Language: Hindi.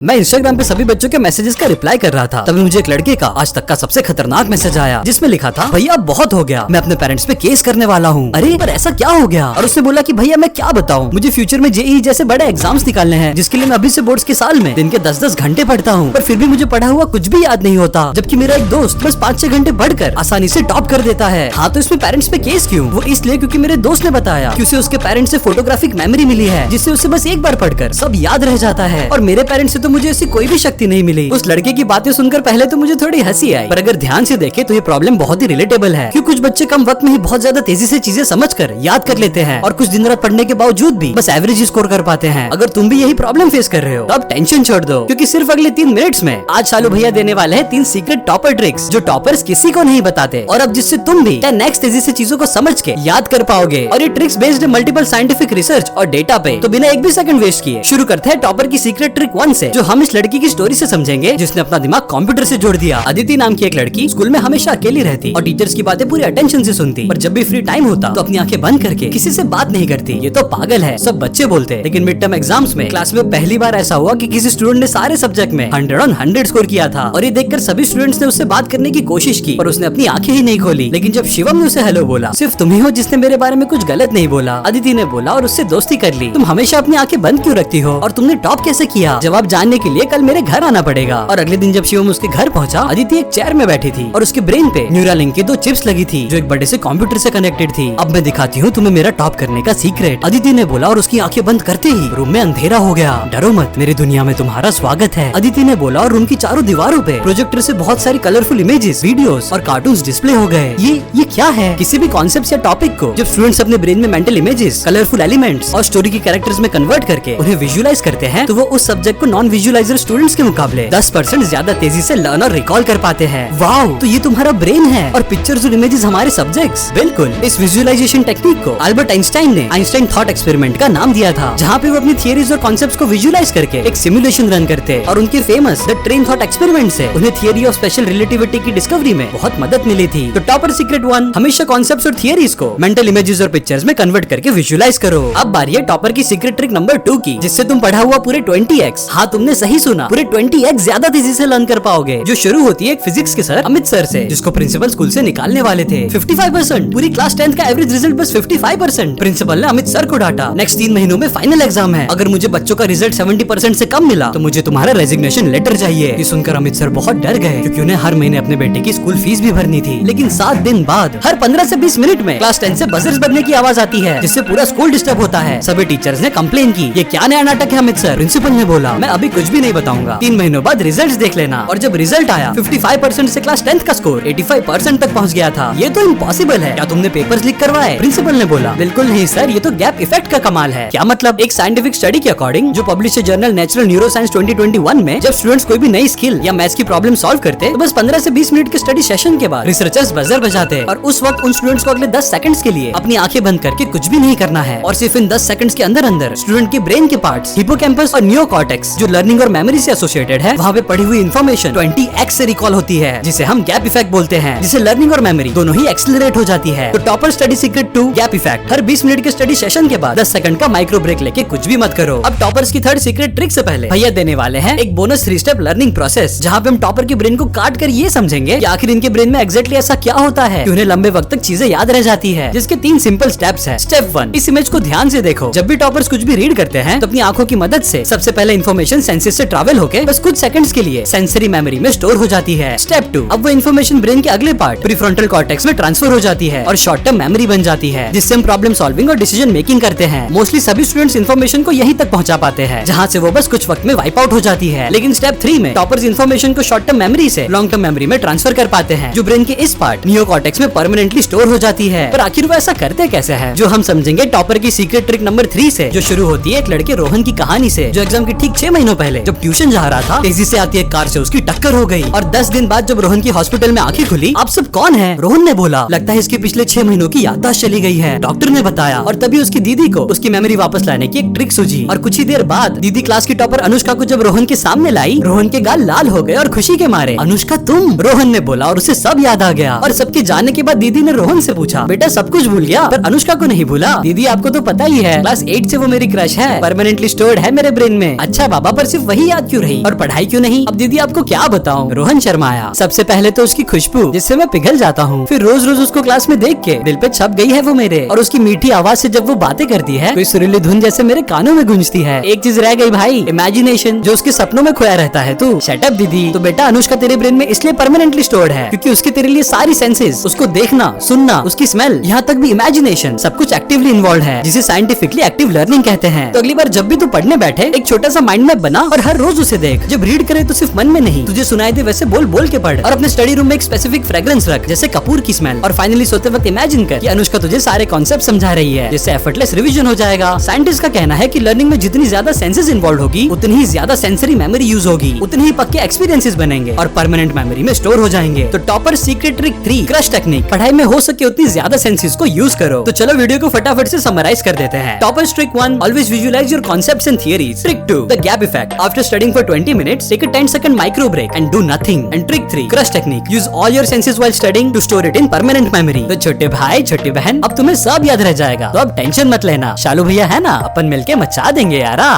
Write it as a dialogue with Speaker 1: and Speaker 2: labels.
Speaker 1: मैं इंस्टाग्राम पे सभी बच्चों के मैसेजेस का रिप्लाई कर रहा था, तभी मुझे एक लड़के का आज तक का सबसे खतरनाक मैसेज आया, जिसमें लिखा था, भैया अब बहुत हो गया, मैं अपने पेरेंट्स पे केस करने वाला हूँ। अरे पर ऐसा क्या हो गया? और उसने बोला कि भैया मैं क्या बताऊँ, मुझे फ्यूचर में जेईई जैसे बड़े एग्जाम्स निकालने हैं, जिसके लिए मैं अभी से बोर्ड्स के साल में दिन के 10-10 घंटे पढ़ता हूँ, पर फिर भी मुझे पढ़ा हुआ कुछ भी याद नहीं होता, जबकि मेरा एक दोस्त बस 5-6 घंटे पढ़कर आसानी से टॉप कर देता है। हाँ, तो इसमें पेरेंट्स पे केस क्यों? वो इसलिए क्योंकि मेरे दोस्त ने बताया कि उसे उसके पेरेंट्स से फोटोग्राफिक मेमोरी मिली है, जिससे उसे बस एक बार पढ़कर सब याद रह जाता है, और मेरे पेरेंट्स से तो मुझे ऐसी कोई भी शक्ति नहीं मिली। उस लड़के की बातें सुनकर पहले तो मुझे थोड़ी हंसी आई, पर अगर ध्यान से देखे तो ये प्रॉब्लम बहुत ही रिलेटेबल है, क्योंकि कुछ बच्चे कम वक्त में ही बहुत ज्यादा तेजी से चीजें समझकर याद कर लेते हैं, और कुछ दिन रात पढ़ने के बावजूद भी बस एवरेज स्कोर कर पाते हैं। अगर तुम भी यही प्रॉब्लम फेस कर रहे हो तो अब टेंशन छोड़ दो, क्योंकि सिर्फ अगले 3 मिनट्स में आज शालू भैया देने वाले हैं 3 सीक्रेट टॉपर ट्रिक्स, जो टॉपर्स किसी को नहीं बताते, और अब जिससे तुम भी 10x तेजी से चीजों को समझ के याद कर पाओगे। और ये tricks based multiple scientific research और डेटा पे। तो बिना एक भी सेकंड वेस्ट किए शुरू करते हैं टॉपर की सीक्रेट ट्रिक 1 से, जो हम इस लड़की की स्टोरी से समझेंगे जिसने अपना दिमाग कंप्यूटर से जोड़ दिया। अदिति नाम की एक लड़की स्कूल में हमेशा अकेली रहती और टीचर्स की बातें पूरी अटेंशन से सुनती, पर जब भी फ्री टाइम होता तो अपनी आंखें बंद करके किसी से बात नहीं करती। ये तो पागल है, सब बच्चे बोलते। लेकिन मिड टर्म एग्जाम्स में क्लास में पहली बार ऐसा हुआ कि किसी स्टूडेंट ने सारे सब्जेक्ट में 100 on 100 स्कोर किया था, और ये देखकर सभी स्टूडेंट्स ने उससे बात करने की कोशिश की, पर उसने अपनी आंखें ही नहीं खोली। लेकिन जब शिवम ने उसे हेलो बोला, सिर्फ तुम ही हो जिसने मेरे बारे में कुछ गलत नहीं बोला, अदिति ने बोला, और उससे दोस्ती कर ली। तुम हमेशा अपनी आंखें बंद क्यों रखती हो, और तुमने टॉप कैसे किया? जवाब जानने के लिए कल मेरे घर आना पड़ेगा। और अगले दिन जब शिवम उसके घर पहुंचा, अदिति एक चेयर में बैठी थी और उसके ब्रेन पे न्यूरालिंक की 2 चिप्स लगी थी, जो एक बड़े से कंप्यूटर से कनेक्टेड थी। अब मैं दिखाती हूँ तुम्हें मेरा टॉप करने का सीक्रेट, अदिति ने बोला, और उसकी आंखें बंद करते ही रूम में अंधेरा हो गया। डरो मत, मेरी दुनिया में तुम्हारा स्वागत है, अदिति ने बोला, और रूम की चारों दीवारों पे प्रोजेक्टर से बहुत सारी कलरफुल इमेजेस, वीडियोस और कार्टून्स डिस्प्ले हो गए। ये क्या है? किसी भी कॉन्सेप्ट या टॉपिक को जब स्टूडेंट्स अपने ब्रेन में मेंटल इमेजेस, कलरफुल एलिमेंट्स और स्टोरी के कैरेक्टर्स में कन्वर्ट करके उन्हें विजुअलाइज करते हैं, तो वो उस सब्जेक्ट को नॉन विजुअलाइजर स्टूडेंट्स के मुकाबले 10% ज्यादा तेजी से लर्न और रिकॉल कर पाते हैं। वाओ, तो ये तुम्हारा ब्रेन है और पिक्चर्स और इमेजेस हमारे सब्जेक्ट्स। बिल्कुल, इस विजुअलाइजेशन टेक्निक को अल्बर्ट आइंस्टाइन ने आइंस्टाइन थॉट एक्सपेरिमेंट का नाम दिया था, जहाँ पे वो अपनी थियरीज और कॉन्सेप्ट्स को विजुअलाइज करके एक सिमुलेशन रन करते, और उनके famous the train thought experiment से उन्हें थियरी ऑफ स्पेशल रिलेटिविटी की डिस्कवरी में बहुत मदद मिली थी। तो टॉपर सीक्रेट 1, हमेशा कॉन्सेप्ट्स और थियरीज को मेंटल इमेजेस और पिक्चर्स में कन्वर्ट करके विजुअलाइज करो। अब बारी है टॉपर की सीक्रेट ट्रिक नंबर 2 की, जिससे तुम पढ़ा हुआ पूरे 20x, हाँ तुमने सही सुना, पूरे 20x ज्यादा तेजी से लर्न कर पाओगे, जो शुरू होती है एक फिजिक्स के सर अमित सर से, जिसको प्रिंसिपल स्कूल से निकालने वाले थे। 55%, पूरी क्लास 10th का एवरेज रिजल्ट बस 55%। प्रिंसिपल ने अमित सर को डांटा, नेक्स्ट 3 महीनों में फाइनल एग्जाम है, अगर मुझे बच्चों का रिजल्ट 70% से कम मिला तो मुझे तुम्हारा रेजिग्नेशन लेटर चाहिए। ये सुनकर अमित सर बहुत डर गए, क्योंकि उन्हें हर महीने अपने बेटे की स्कूल फीस भी भरनी थी। लेकिन 7 दिन बाद हर 15 से 20 मिनट में क्लास 10 से बजर्स बजने की आवाज आती है, जिससे पूरा स्कूल डिस्टर्ब होता है। सभी टीचर्स ने कंप्लेन की, ये क्या नया नाटक है अमित सर? प्रिंसिपल ने बोला, मैं अभी कुछ भी नहीं बताऊंगा, 3 महीनों बाद रिजल्ट देख लेना। और जब रिजल्ट आया, 55% से क्लास 10th का स्कोर 85% तक पहुंच गया था। ये तो इम्पॉसिबल है, क्या तुमने पेपर्स लीक करवाए? प्रिंसिपल ने बोला, बिल्कुल नहीं सर, ये तो गैप इफेक्ट का कमाल है। क्या मतलब? एक साइंटिफिक स्टडी के अकॉर्डिंग, जो पब्लिश है जर्नल नेचुरल न्यूरोसाइंस 2021 में, जब स्टूडेंट्स कोई भी नई स्किल या मैथ्स की प्रॉब्लम सॉल्व करते, तो बस 15 से 20 मिनट के स्टडी सेशन के बाद रिसर्चर्स बजर बजाते, और उस वक्त उन स्टूडेंट्स को अगले 10 सेकंड्स के लिए अपनी आंखें बंद करके कुछ भी नहीं करना है, और सिर्फ इन 10 सेकंड्स के अंदर अंदर स्टूडेंट के ब्रेन के पार्ट्स, हिपोकैम्पस और नियोकॉर्टेक्स, जो लर्निंग और मेमोरी से एसोसिएटेड है, वहाँ पे पढ़ी हुई इन्फॉर्मेशन 20x से रिकॉल होती है, जिसे हम गैप इफेक्ट बोलते हैं, जिसे लर्निंग और मेमोरी दोनों ही एक्सेलरेट हो जाती है। तो topper study secret 2, gap effect, हर 20 मिनट के स्टडी सेशन के बाद 10 सेकंड का माइक्रो ब्रेक लेके कुछ भी मत करो। अब टॉपर्स की 3rd सीक्रेट ट्रिक से पहले भैया देने वाले हैं एक बोनस 3 स्टेप लर्निंग प्रोसेस, जहाँ पे हम टॉपर के ब्रेन को काट कर ये समझेंगे कि आखिर इनके ब्रेन में एग्जैक्टली ऐसा क्या होता है कि उन्हें लंबे वक्त तक चीजें याद रह जाती है, जिसके 3 सिंपल स्टेप्स है। स्टेप 1, इस इमेज को ध्यान से देखो। जब भी टॉपर्स कुछ भी रीड करते हैं तो अपनी आंखों की मदद से सबसे पहले इन्फॉर्मेशन सेंसेस से ट्रैवल होकर बस कुछ सेकंड्स के लिए सेंसरी मेमोरी में स्टोर हो जाती है। स्टेप 2, अब वो इन्फॉर्मेशन ब्रेन के अगले पार्ट प्रीफ्रंटल कॉर्टेक्स में ट्रांसफर हो जाती है और शॉर्ट टर्म मेमोरी बन जाती है, जिससे हम प्रॉब्लम सॉल्विंग और डिसीजन मेकिंग करते हैं। मोस्टली सभी स्टूडेंट्स इन्फॉर्मेशन को यहीं तक पहुंचा पाते हैं, जहां से वो बस कुछ वक्त में वाइप आउट हो जाती है। लेकिन स्टेप 3 में टॉपर्स इन्फॉर्मेशन को शॉर्ट टर्म मेमोरी से लॉन्ग टर्म मेमोरी में ट्रांसफर कर पाते हैं, जो ब्रेन के इस पार्ट नियोकॉर्टेक्स में परमानेंटली स्टोर हो जाती है। पर आखिर वो ऐसा करते कैसे हैं, जो हम समझेंगे टॉपर की सीक्रेट ट्रिक नंबर 3 से, जो शुरू होती है एक लड़के रोहन की कहानी से, जो एग्जाम के ठीक 6 महीनों पहले जब ट्यूशन जा रहा था, तेजी से आती एक कार से उसकी टक्कर हो गई, और 10 दिन बाद जब रोहन की हॉस्पिटल में आंखें खुली, आप सब कौन है? रोहन ने बोला, लगता है इसके पिछले 6 महीनों की याददाश्त चली गई है, डॉक्टर ने बताया। और तभी उसकी दीदी को उसकी मेमोरी वापस लाने की एक ट्रिक सूझी, और कुछ ही देर बाद दीदी क्लास की टॉपर अनुष्का को जब रोहन के सामने लाई, रोहन के गाल लाल हो गए और खुशी के मारे, अनुष्का तुम? रोहन ने बोला, और उसे सब याद आ गया। और सबके जाने के बाद दीदी ने रोहन से पूछा, बेटा सब कुछ भूल गया पर अनुष्का को नहीं भूला? दीदी आपको तो पता ही है, क्लास 8 से वो मेरी क्रश है, परमानेंटली स्टोर्ड है मेरे ब्रेन में। अच्छा बाबा, पर सिर्फ वही याद क्यों रही और पढ़ाई क्यों नहीं? अब दीदी आपको क्या बताऊं, रोहन शर्मा आया। सबसे पहले तो उसकी खुशबू जिससे मैं पिघल जाता हूँ, फिर रोज रोज उसको क्लास में देख के दिल पे छप गई है वो मेरे। और उसकी मीठी आवाज से जब वो बातें करती है कोई सुरीली धुन जैसे मेरे कानों में गूंजती है। एक चीज रह गई भाई, इमेजिनेशन, जो उसके सपनों में खोया रहता है। तू शट अप दीदी। तो बेटा अनुष्का तेरे ब्रेन में इसलिए परमानेंटली स्टोर्ड है क्योंकि उसके तेरे लिए सारी सेंसेस, उसको देखना, सुनना, उसकी स्मेल, यहाँ तक भी इमेजिनेशन, सब कुछ एक्टिवली इन्वॉल्व है, जिसे साइंटिफिकली एक्टिव लर्निंग कहते हैं। तो अगली बार जब भी तू पढ़ने बैठे एक छोटा सा माइंड मैप बना और हर रोज उसे देख। जब रीड करे तो सिर्फ मन में नहीं, तुझे सुनाई दे वैसे बोल बोल के पढ़। और अपने स्टडी रूम में एक स्पेसिफिक फ्रेग्रेंस रख, जैसे कपूर की स्मेल। और फाइनली सोते वक्त इमेजिन कर कि अनुष्का तुझे सारे कॉन्सेप्ट समझा रही है, जिससे एफर्टलेस रिवीजन हो जाएगा। साइंटिस्ट का कहना है कि लर्निंग में जितनी ज्यादा सेंसेस इन्वॉल्व होगी उतनी ही ज्यादा सेंसरी मेमोरी यूज होगी, उतने ही पक्के एक्सपीरियंसेस बनेंगे और परमानेंट मेमोरी में स्टोर हो जाएंगे। तो topper secret trick 3, crush technique. पढ़ाई में हो सके उतनी ज्यादा सेंसेस को यूज करो। तो चलो वीडियो को फटाफट से समराइज कर देते हैं। Toppers trick 1, always visualise your concepts and theories. Trick 2, the gap effect. After studying for 20 minutes take a 10-second micro break and do nothing. And trick 3, crush technique. Use all your senses while studying to store it in permanent memory. तो छोटे भाई छोटी बहन, अब तुम्हें सब याद रह जाएगा, तो अब टेंशन मत लेना। शालू भैया है ना, अपन मिलके मचा देंगे यारा।